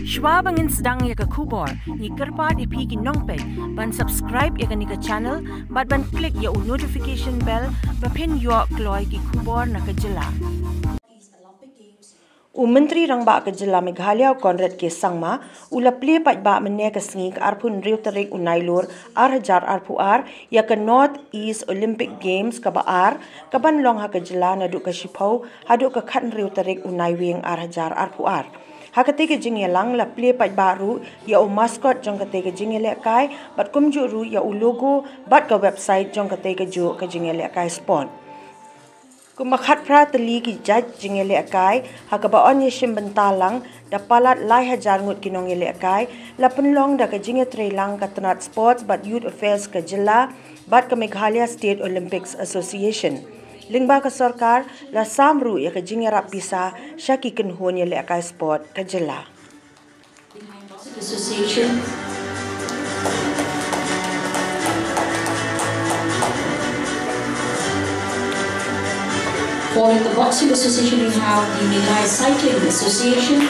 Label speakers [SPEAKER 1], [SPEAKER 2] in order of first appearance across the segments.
[SPEAKER 1] Shwa bangin sedang ya ke kubor, ni kerpat ipi ki nongpet, ban subscribe ya ke ni ke channel, ban klik ya notification bell, bapin yo kloy ki kubor na ke Jylla. Myntri Rangbah ke Jylla Meghalaya Conrad Sangma ula Plie Paidbah mene ke sengi ke arpun riu terik unailur arhajar arpuar ya ke North East Olympic Games Kaba kaban long ha ke Jylla na duk ke Shipau haduk ke khat riu terik unaiwing arhajar arpuar. Hakate ke jingye lang la Plie Paidbah ru ya u mascot jong kate ke jingye le kai bat kumju ru ya u logo bat ke website jong kate ke ju ke jingye le kai spon. Kumakhat pra teli ki judge jingye le kai hakaba on ye shim bentalang da palat lai hajar ngut kinong ye le kai la penlong da ke jingye trelang ka tanat sports but youth affairs ke Jylla bat ke Meghalaya State Olympics Association. Lingbah ke sarkar la samru ya ke jingye rap pisa syaki kenhon ye le kai sport ke Jylla.
[SPEAKER 2] Association. For the Boxing Association, we have the Meghalaya Cycling Association.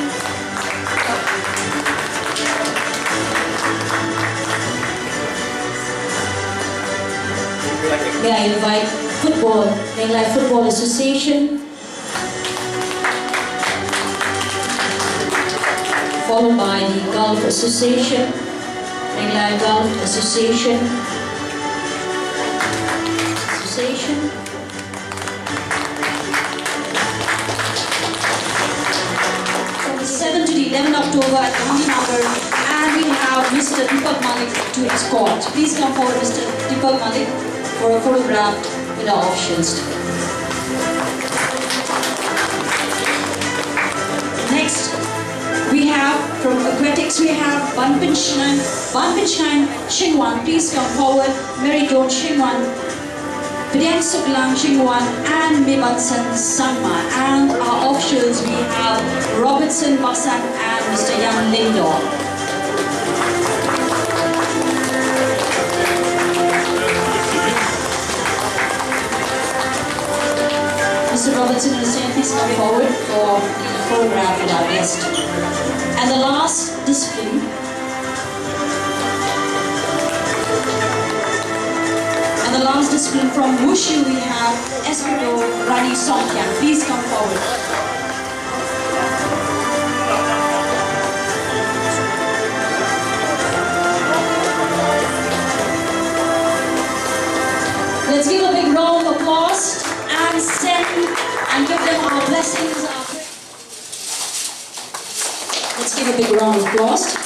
[SPEAKER 2] May I invite football, Meghalaya Football Association. Followed by the Golf Association, Meghalaya Golf Association. 7 to the 11 October at Gandhi Nagar, and we have Mr. Deepak Malik to escort. Please come forward, Mr. Deepak Malik, for a photograph with our officials. Next, we have from aquatics, we have Banpinchan Shingwan. Please come forward, Mary Dawn Shingwan, Pidang Suklang Shingwan, and Conrad Sangma. And our officials, we have Robertson Masan and Mr. Yang Lindor. Mr. Robertson, please come forward for the photograph with our guest. And the last discipline, from Wushu, we have Escudo Rani Songkyan. Please come forward. Let's give a big round of applause and give them our blessings. Let's give a big round of applause.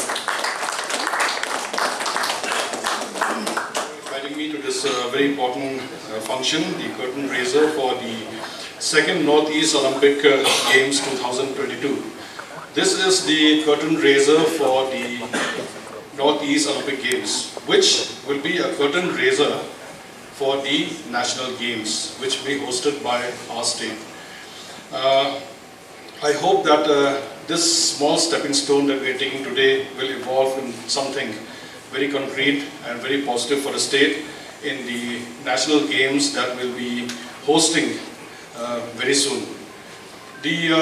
[SPEAKER 3] Inviting me to this very important function, the curtain raiser for the second Northeast Olympic Games 2022. This is the curtain raiser for the Northeast Olympic Games, which will be a curtain raiser for the National Games, which will be hosted by our state. I hope that this small stepping stone that we are taking today will evolve in something very concrete and very positive for the state in the National Games that will be hosting very soon. The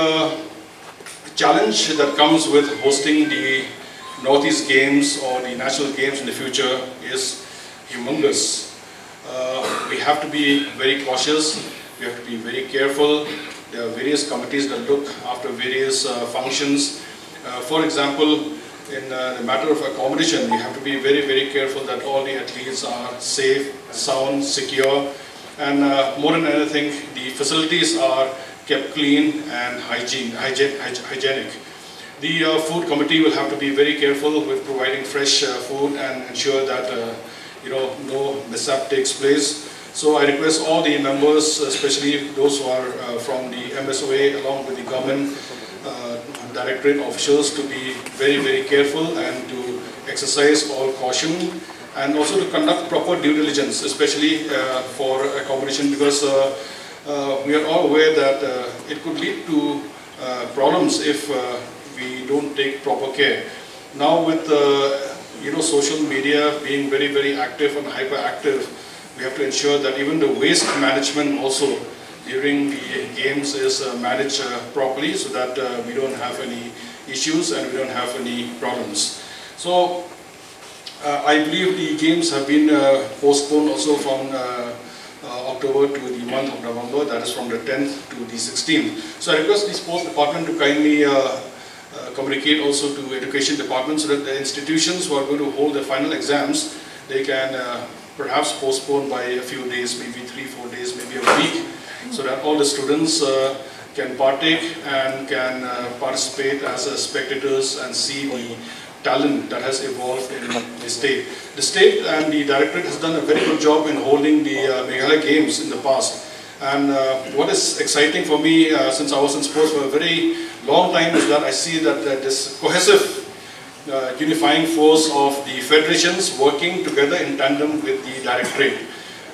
[SPEAKER 3] challenge that comes with hosting the Northeast Games or the National Games in the future is humongous. We have to be very cautious, we have to be very careful. There are various committees that look after various functions. For example, in the matter of accommodation, we have to be very, very careful that all the athletes are safe, sound, secure, and more than anything, the facilities are kept clean and hygienic. The food committee will have to be very careful with providing fresh food and ensure that no mishap takes place. So I request all the members, especially those who are from the MSOA, along with the government directorate officials, to be very, very careful and to exercise all caution and also to conduct proper due diligence, especially for accommodation, because we are all aware that it could lead to problems if we don't take proper care. Now with social media being very, very active and hyperactive, we have to ensure that even the waste management also during the games is managed properly, so that we don't have any issues and we don't have any problems. So I believe the games have been postponed also from October to the month of November, that is from the 10th to the 16th. So I request the sports department to kindly communicate also to education department so that the institutions who are going to hold the final exams, they can perhaps postpone by a few days, maybe 3-4 days, maybe a week, so that all the students can partake and can participate as spectators and see the talent that has evolved in the state. The state and the directorate has done a very good job in holding the Meghalaya Games in the past. And what is exciting for me since I was in sports for a very long time is that I see that this cohesive unifying force of the federations working together in tandem with the directorate.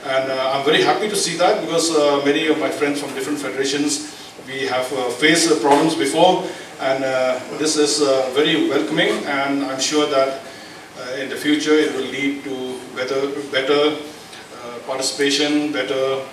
[SPEAKER 3] And I'm very happy to see that because many of my friends from different federations, we have faced problems before, and this is very welcoming, and I'm sure that in the future it will lead to better participation, better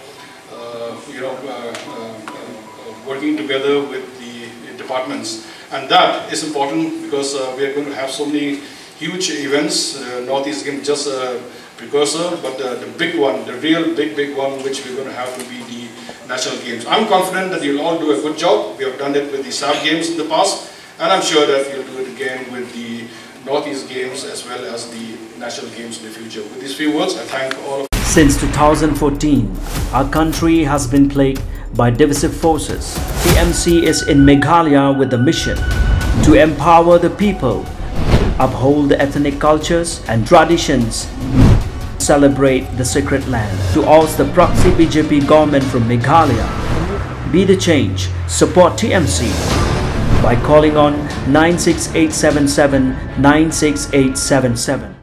[SPEAKER 3] working together with the departments. And that is important because we are going to have so many huge events. Northeast Games just a precursor, but the big one, the real big one which we're going to have will be the National Games. I'm confident that you'll all do a good job. We have done it with the SAF Games in the past, and I'm sure that you'll do it again with the Northeast Games as well as the National Games in the future. With these few words, I thank all of you.
[SPEAKER 4] Since 2014, our country has been plagued by divisive forces. TMC is in Meghalaya with the mission to empower the people, uphold the ethnic cultures and traditions, celebrate the sacred land. To oust the proxy BJP government from Meghalaya, be the change, support TMC by calling on 96877 96877.